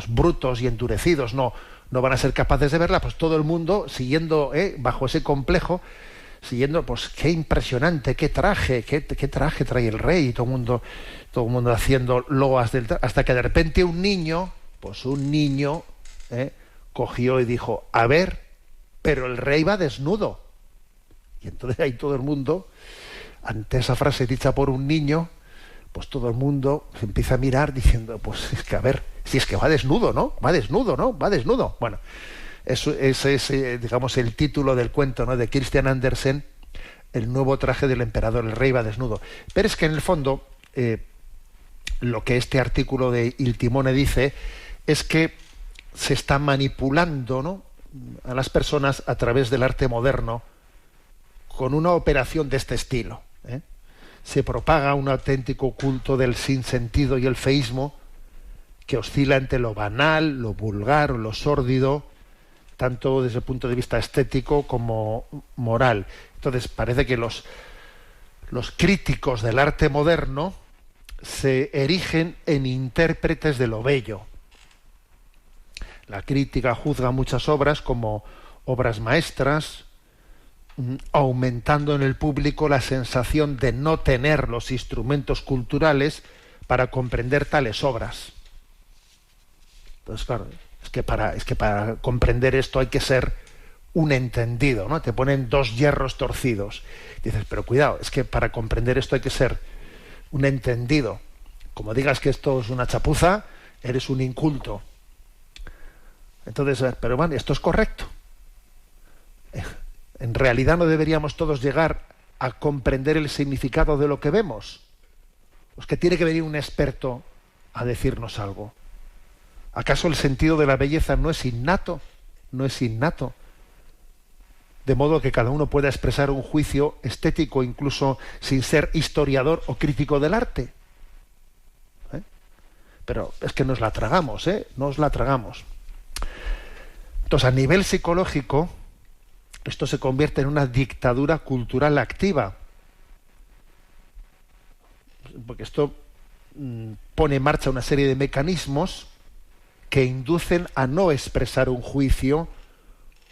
brutos y endurecidos no van a ser capaces de verla, pues todo el mundo siguiendo, bajo ese complejo, siguiendo, pues qué impresionante, qué traje trae el rey, y todo el mundo haciendo loas hasta que de repente un niño cogió y dijo: a ver, pero el rey va desnudo. Y entonces ahí todo el mundo, ante esa frase dicha por un niño, pues todo el mundo se empieza a mirar diciendo: pues es que a ver, si es que va desnudo, ¿no? Va desnudo. Bueno, ese es, digamos, el título del cuento, ¿no?, de Christian Andersen, El nuevo traje del emperador, el rey va desnudo. Pero es que en el fondo, lo que este artículo de Il Timone dice es que se está manipulando, ¿no?, a las personas a través del arte moderno con una operación de este estilo, ¿eh? Se propaga un auténtico culto del sinsentido y el feísmo que oscila entre lo banal, lo vulgar, lo sórdido, tanto desde el punto de vista estético como moral. Entonces parece que los críticos del arte moderno se erigen en intérpretes de lo bello. La crítica juzga muchas obras como obras maestras, aumentando en el público la sensación de no tener los instrumentos culturales para comprender tales obras. Entonces, claro, es que para comprender esto hay que ser un entendido, ¿no? Te ponen dos hierros torcidos. Dices, pero cuidado, es que para comprender esto hay que ser un entendido. Como digas que esto es una chapuza, eres un inculto. Entonces, pero bueno, esto es correcto. En realidad no deberíamos todos llegar a comprender el significado de lo que vemos. Pues que tiene que venir un experto a decirnos algo. ¿Acaso el sentido de la belleza no es innato? No es innato. De modo que cada uno pueda expresar un juicio estético incluso sin ser historiador o crítico del arte. Pero es que nos la tragamos, nos la tragamos. Entonces, a nivel psicológico, esto se convierte en una dictadura cultural activa. Porque esto pone en marcha una serie de mecanismos que inducen a no expresar un juicio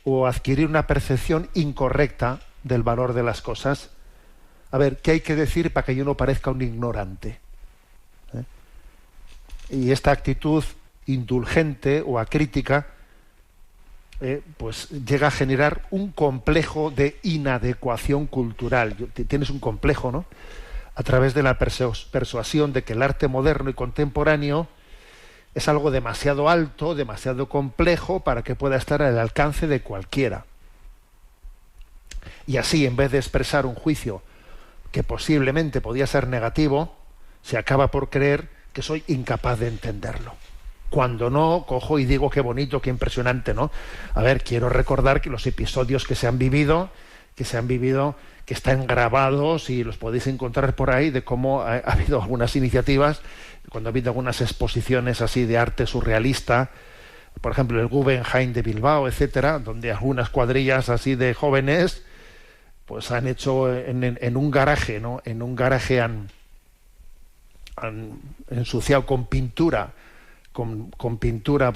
o adquirir una percepción incorrecta del valor de las cosas. A ver, ¿qué hay que decir para que yo no parezca un ignorante? Y esta actitud indulgente o acrítica pues llega a generar un complejo de inadecuación cultural. Tienes un complejo, ¿no? A través de la persuasión de que el arte moderno y contemporáneo es algo demasiado alto, demasiado complejo para que pueda estar al alcance de cualquiera. Y así, en vez de expresar un juicio que posiblemente podía ser negativo, se acaba por creer que soy incapaz de entenderlo. Cuando no, cojo y digo qué bonito, qué impresionante, ¿no? A ver, quiero recordar que los episodios que se han vivido, que están grabados y los podéis encontrar por ahí, de cómo ha habido algunas iniciativas, cuando ha habido algunas exposiciones así de arte surrealista, por ejemplo el Guggenheim de Bilbao, etcétera, donde algunas cuadrillas así de jóvenes pues han hecho en un garaje, ¿no? En un garaje han ensuciado con pintura, con pintura,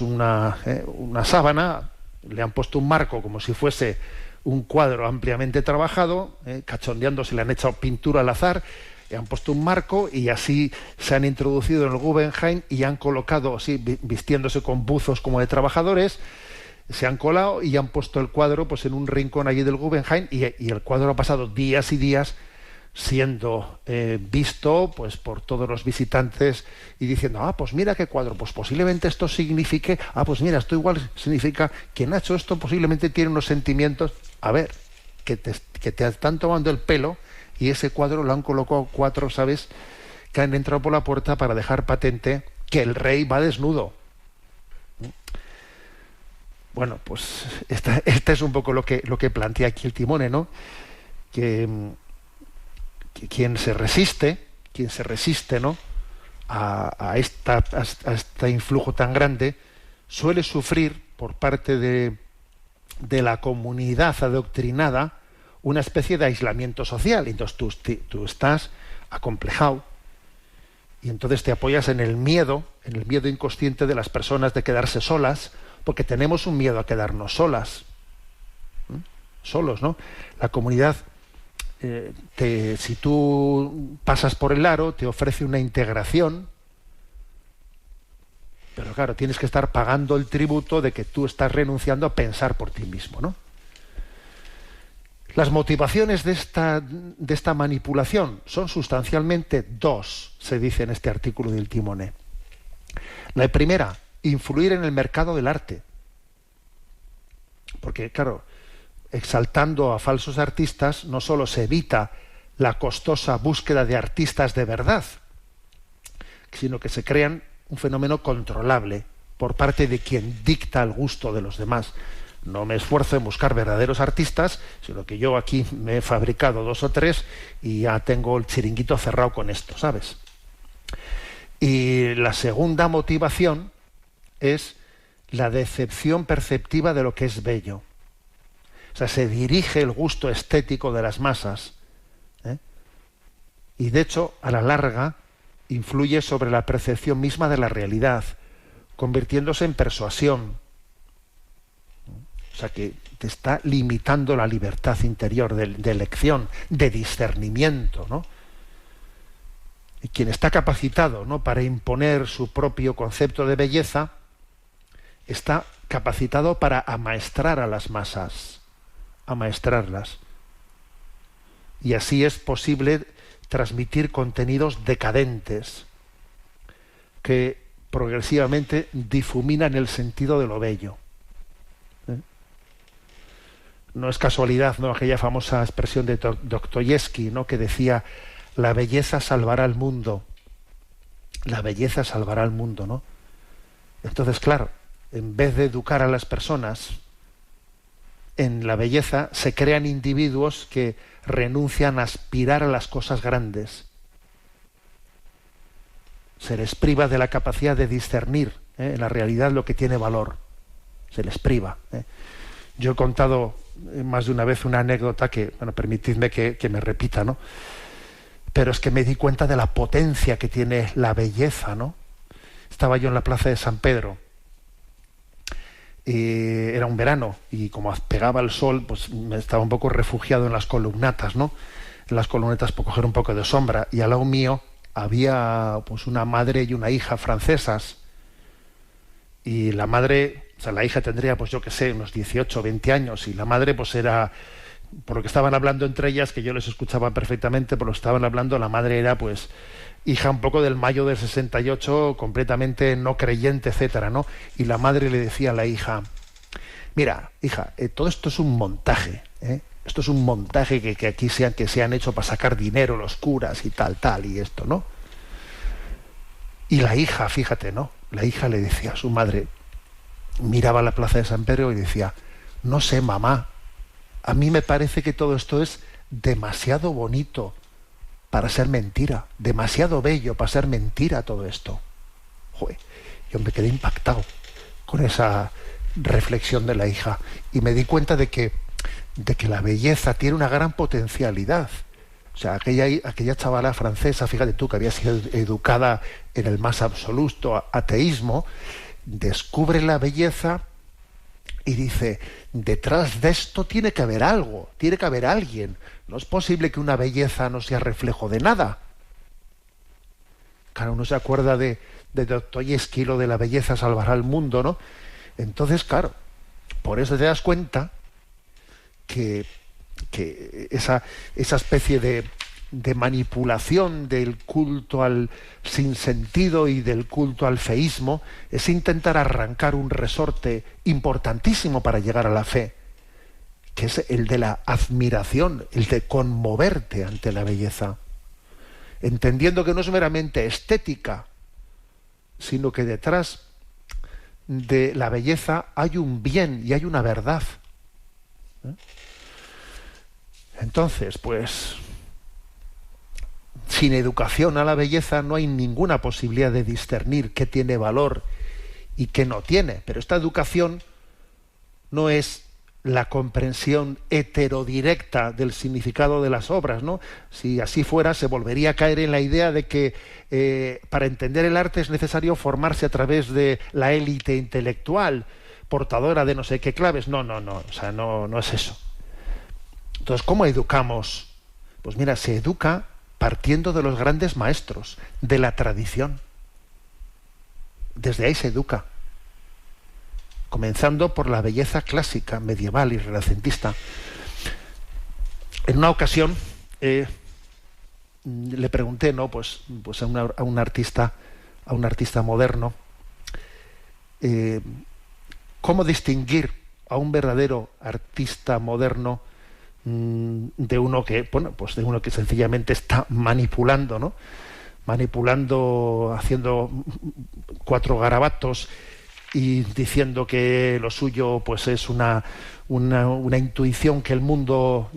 una sábana, le han puesto un marco como si fuese un cuadro ampliamente trabajado, cachondeándose, le han echado pintura al azar, le han puesto un marco y así se han introducido en el Guggenheim y han colocado, así, vistiéndose con buzos como de trabajadores, se han colado y han puesto el cuadro pues en un rincón allí del Guggenheim y el cuadro ha pasado días y días siendo visto pues por todos los visitantes y diciendo, pues mira qué cuadro, pues posiblemente esto signifique, pues mira, esto igual significa, quien ha hecho esto posiblemente tiene unos sentimientos, a ver, que te están tomando el pelo y ese cuadro lo han colocado cuatro, ¿sabes?, que han entrado por la puerta para dejar patente que el rey va desnudo. Bueno, pues esta es un poco lo que plantea aquí el Timone, ¿no? Que quien se resiste, ¿no?, a este influjo tan grande, suele sufrir por parte de la comunidad adoctrinada una especie de aislamiento social. Entonces tú estás acomplejado y entonces te apoyas en el miedo inconsciente de las personas de quedarse solas, porque tenemos un miedo a quedarnos solos, ¿no? La comunidad, si tú pasas por el aro, te ofrece una integración, pero claro, tienes que estar pagando el tributo de que tú estás renunciando a pensar por ti mismo, ¿no? Las motivaciones de esta manipulación son sustancialmente dos, se dice en este artículo del Timone. La primera, influir en el mercado del arte. Porque, claro, exaltando a falsos artistas, no solo se evita la costosa búsqueda de artistas de verdad, sino que se crean un fenómeno controlable por parte de quien dicta el gusto de los demás. No me esfuerzo en buscar verdaderos artistas, sino que yo aquí me he fabricado 2 o 3 y ya tengo el chiringuito cerrado con esto, ¿sabes? Y la segunda motivación es la decepción perceptiva de lo que es bello. O sea, se dirige el gusto estético de las masas, y de hecho, a la larga, influye sobre la percepción misma de la realidad, convirtiéndose en persuasión. O sea, que te está limitando la libertad interior de elección, de discernimiento, ¿no? Y quien está capacitado, ¿no?, para imponer su propio concepto de belleza, está capacitado para amaestrar a las masas, amaestrarlas. Y así es posible transmitir contenidos decadentes que progresivamente difuminan el sentido de lo bello. No es casualidad, ¿no?, aquella famosa expresión de Dostoyevsky, ¿no?, que decía: la belleza salvará al mundo. La belleza salvará al mundo, ¿no? Entonces, claro, en vez de educar a las personas en la belleza, se crean individuos que renuncian a aspirar a las cosas grandes. Se les priva de la capacidad de discernir en la realidad lo que tiene valor. Se les priva. Yo he contado más de una vez una anécdota que, bueno, permitidme que me repita, ¿no? Pero es que me di cuenta de la potencia que tiene la belleza, ¿no? Estaba yo en la plaza de San Pedro, y era un verano, y como pegaba el sol, pues me estaba un poco refugiado en las columnatas, ¿no? En las columnatas por coger un poco de sombra, y al lado mío había pues una madre y una hija francesas, y la madre, o sea, la hija tendría, pues yo qué sé, unos 18 o 20 años, y la madre pues era, por lo que estaban hablando entre ellas, que yo les escuchaba perfectamente, por lo que estaban hablando, la madre era pues hija un poco del mayo del 68, completamente no creyente, etcétera, ¿no? Y la madre le decía a la hija: mira, hija, todo esto es un montaje, ¿eh? Esto es un montaje que aquí se han hecho para sacar dinero los curas y tal, y esto, ¿no? Y la hija, fíjate, ¿no? La hija le decía a su madre, miraba la plaza de San Pedro y decía: no sé, mamá, a mí me parece que todo esto es demasiado bonito para ser mentira, demasiado bello para ser mentira todo esto. Joder, yo me quedé impactado con esa reflexión de la hija y me di cuenta de que la belleza tiene una gran potencialidad. O sea, aquella chavala francesa, fíjate tú, que había sido educada en el más absoluto ateísmo, descubre la belleza y dice: detrás de esto tiene que haber algo, tiene que haber alguien. No es posible que una belleza no sea reflejo de nada. Claro, uno se acuerda de Dostoyevsky, lo de la belleza salvará al mundo, ¿no? Entonces, claro, por eso te das cuenta que esa especie de manipulación del culto al sinsentido y del culto al feísmo es intentar arrancar un resorte importantísimo para llegar a la fe, que es el de la admiración, el de conmoverte ante la belleza, entendiendo que no es meramente estética, sino que detrás de la belleza hay un bien y hay una verdad. Entonces, pues, sin educación a la belleza no hay ninguna posibilidad de discernir qué tiene valor y qué no tiene. Pero esta educación no es la comprensión heterodirecta del significado de las obras, ¿no? Si así fuera, se volvería a caer en la idea de que para entender el arte es necesario formarse a través de la élite intelectual, portadora de no sé qué claves. No, o sea, no es eso. Entonces, ¿cómo educamos? Pues mira, se educa partiendo de los grandes maestros, de la tradición. Desde ahí se educa. Comenzando por la belleza clásica, medieval y renacentista. En una ocasión le pregunté, ¿no? Pues a un artista moderno, ¿cómo distinguir a un verdadero artista moderno de uno que, bueno, pues de uno que sencillamente está manipulando, ¿no? Manipulando, haciendo 4 garabatos y diciendo que lo suyo pues es una intuición que el mundo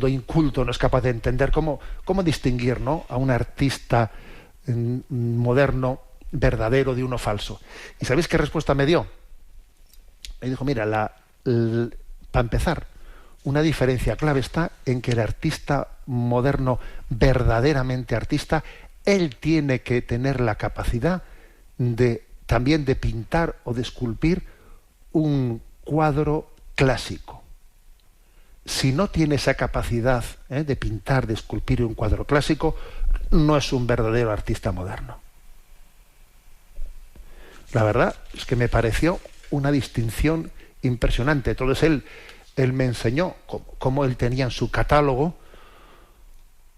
inculto no es capaz de entender. ¿Cómo distinguir, ¿no?, a un artista moderno verdadero de uno falso? ¿Y sabéis qué respuesta me dio? Me dijo: mira, para empezar, una diferencia clave está en que el artista moderno, verdaderamente artista, él tiene que tener la capacidad también de pintar o de esculpir un cuadro clásico. Si no tiene esa capacidad de pintar, de esculpir un cuadro clásico, no es un verdadero artista moderno. La verdad es que me pareció una distinción impresionante. Entonces él me enseñó cómo él tenía en su catálogo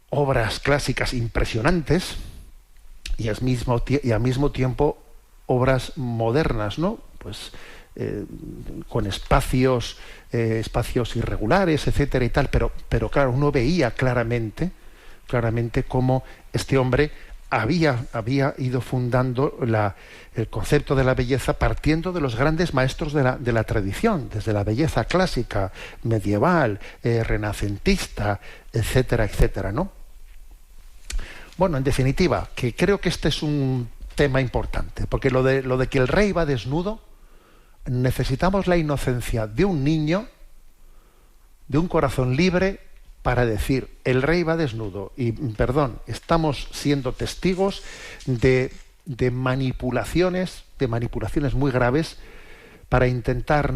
obras clásicas impresionantes y al mismo tiempo obras modernas, ¿no? Pues con espacios irregulares, etcétera y tal, pero claro, uno veía claramente cómo este hombre había ido fundando el concepto de la belleza partiendo de los grandes maestros de la tradición, desde la belleza clásica, medieval, renacentista, etcétera, etcétera, ¿no? Bueno, en definitiva, que creo que este es un tema importante, porque lo de que el rey va desnudo, necesitamos la inocencia de un niño, de un corazón libre, para decir, el rey va desnudo. Y, perdón, estamos siendo testigos de manipulaciones muy graves para intentar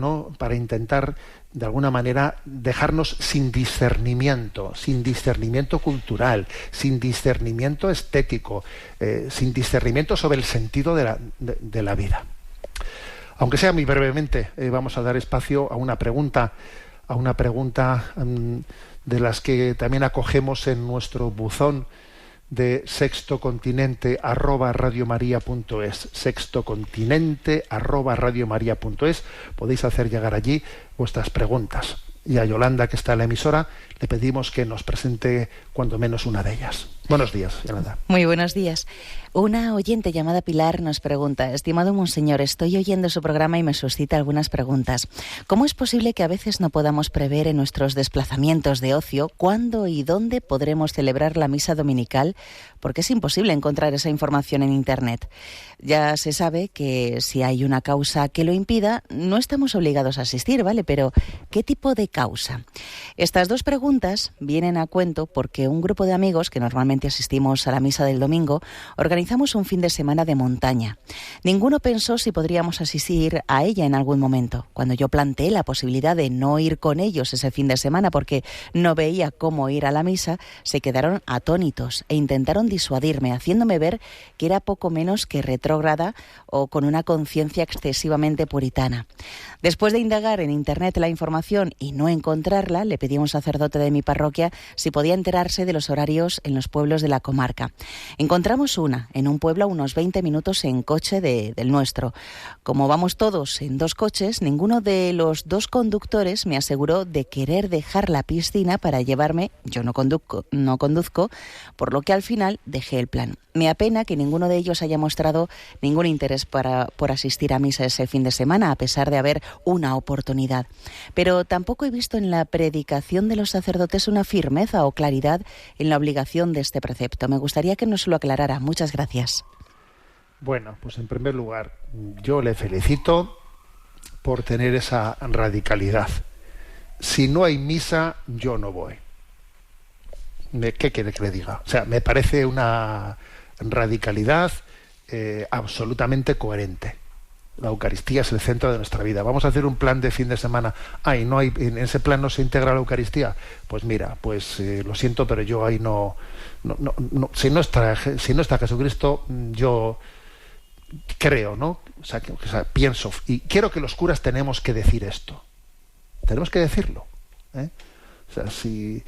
de alguna manera dejarnos sin discernimiento cultural, sin discernimiento estético, sin discernimiento sobre el sentido de la vida. Aunque sea muy brevemente, vamos a dar espacio a una pregunta de las que también acogemos en nuestro buzón de sextocontinente@radiomaria.es, sextocontinente@radiomaria.es. Podéis hacer llegar allí vuestras preguntas. Y a Yolanda, que está en la emisora, le pedimos que nos presente cuando menos una de ellas. Buenos días, Yolanda. Muy buenos días. Una oyente llamada Pilar nos pregunta: estimado monseñor, estoy oyendo su programa y me suscita algunas preguntas. ¿Cómo es posible que a veces no podamos prever en nuestros desplazamientos de ocio cuándo y dónde podremos celebrar la misa dominical? Porque es imposible encontrar esa información en Internet. Ya se sabe que si hay una causa que lo impida, no estamos obligados a asistir, ¿vale? Pero ¿qué tipo de causa? Estas dos preguntas vienen a cuento porque un grupo de amigos que normalmente asistimos a la misa del domingo organizamos un fin de semana de montaña. Ninguno pensó si podríamos asistir a ella en algún momento. Cuando yo planteé la posibilidad de no ir con ellos ese fin de semana porque no veía cómo ir a la misa, se quedaron atónitos e intentaron disuadirme, haciéndome ver que era poco menos que retrógrada o con una conciencia excesivamente puritana. Después de indagar en Internet la información y no encontrarla, le pedí a un sacerdote de mi parroquia si podía enterarse de los horarios en los pueblos de la comarca. Encontramos una, en un pueblo a unos 20 minutos en coche del nuestro. Como vamos todos en dos coches, ninguno de los dos conductores me aseguró de querer dejar la piscina para llevarme. Yo no conduzco, por lo que al final dejé el plan. Me apena que ninguno de ellos haya mostrado ningún interés por asistir a misa ese fin de semana, a pesar de haber una oportunidad. Pero tampoco he visto en la predicación de los sacerdotes una firmeza o claridad en la obligación de este precepto. Me gustaría que nos lo aclarara. Muchas gracias. Bueno, pues en primer lugar, yo le felicito por tener esa radicalidad. Si no hay misa, yo no voy. ¿Qué quiere que le diga? O sea, me parece una radicalidad absolutamente coherente. La Eucaristía es el centro de nuestra vida. Vamos a hacer un plan de fin de semana. No hay, en ese plan no se integra la Eucaristía. Pues mira, lo siento, pero yo ahí no. Si no está Jesucristo, yo creo, ¿no? O sea, pienso y quiero que los curas tenemos que decir esto. Tenemos que decirlo, ¿eh? O sea, si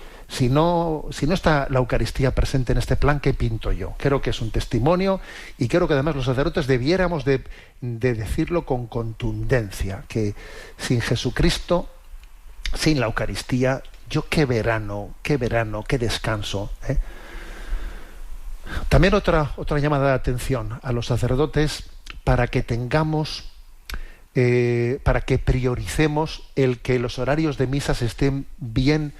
no está la Eucaristía presente en este plan, ¿qué pinto yo? Creo que es un testimonio y creo que además los sacerdotes debiéramos de decirlo con contundencia, que sin Jesucristo, sin la Eucaristía, qué verano, qué descanso, ¿eh? También otra llamada de atención a los sacerdotes para que para que prioricemos el que los horarios de misas estén bien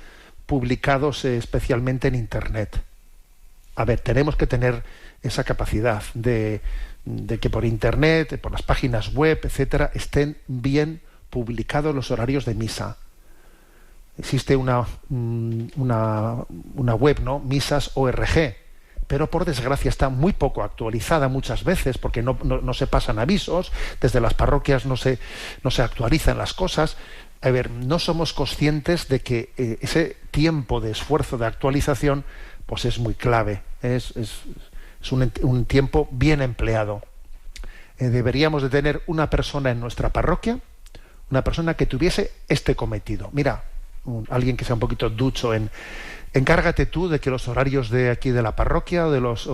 publicados, especialmente en Internet. A ver, tenemos que tener esa capacidad de que por Internet, por las páginas web, etcétera, estén bien publicados los horarios de misa. Existe una web, ¿no? Misas.org, pero por desgracia está muy poco actualizada muchas veces porque no se pasan avisos, desde las parroquias no se actualizan las cosas. A ver, no somos conscientes de que ese tiempo de esfuerzo de actualización pues es muy clave, es un tiempo bien empleado. Deberíamos de tener una persona en nuestra parroquia, una persona que tuviese este cometido. Mira, alguien que sea un poquito ducho en encárgate tú de que los horarios de aquí de la parroquia o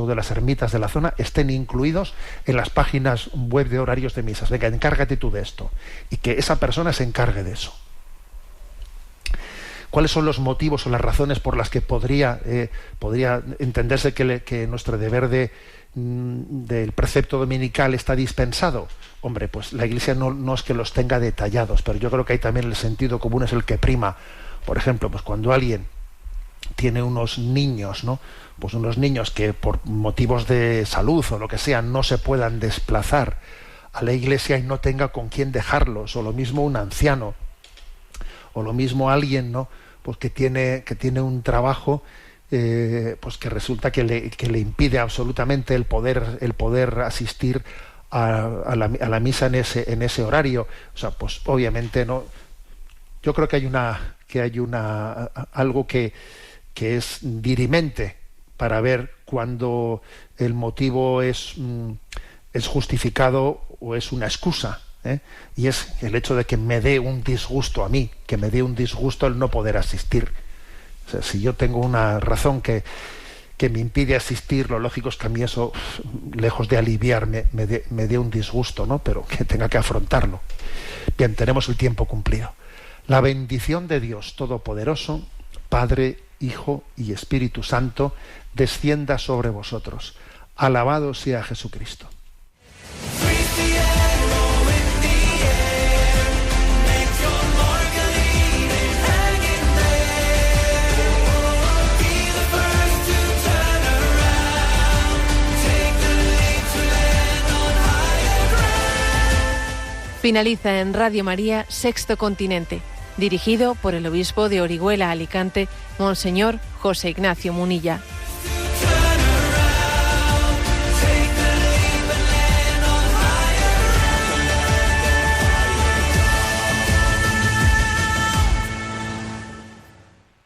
de las ermitas de la zona estén incluidos en las páginas web de horarios de misas. Venga, encárgate tú de esto. Y que esa persona se encargue de eso. ¿Cuáles son los motivos o las razones por las que podría entenderse que nuestro deber del precepto dominical está dispensado? Hombre, pues la Iglesia no es que los tenga detallados, pero yo creo que ahí también el sentido común es el que prima. Por ejemplo, pues cuando alguien tiene unos niños, ¿no? Pues unos niños que por motivos de salud o lo que sea no se puedan desplazar a la Iglesia y no tenga con quién dejarlos, o lo mismo un anciano, o lo mismo alguien, ¿no? Pues que tiene un trabajo pues que resulta que le impide absolutamente el poder asistir a la misa en ese horario. O sea, pues obviamente no. Yo creo que hay algo que es dirimente para ver cuando el motivo es justificado o es una excusa. Y es el hecho de que me dé un disgusto a mí, que me dé un disgusto el no poder asistir. O sea, si yo tengo una razón que me impide asistir, lo lógico es que a mí eso, lejos de aliviarme, me dé un disgusto, ¿no? Pero que tenga que afrontarlo. Bien, tenemos el tiempo cumplido. La bendición de Dios Todopoderoso, Padre, Hijo y Espíritu Santo, descienda sobre vosotros. Alabado sea Jesucristo. Finaliza en Radio María Sexto Continente, dirigido por el obispo de Orihuela Alicante, Monseñor José Ignacio Munilla.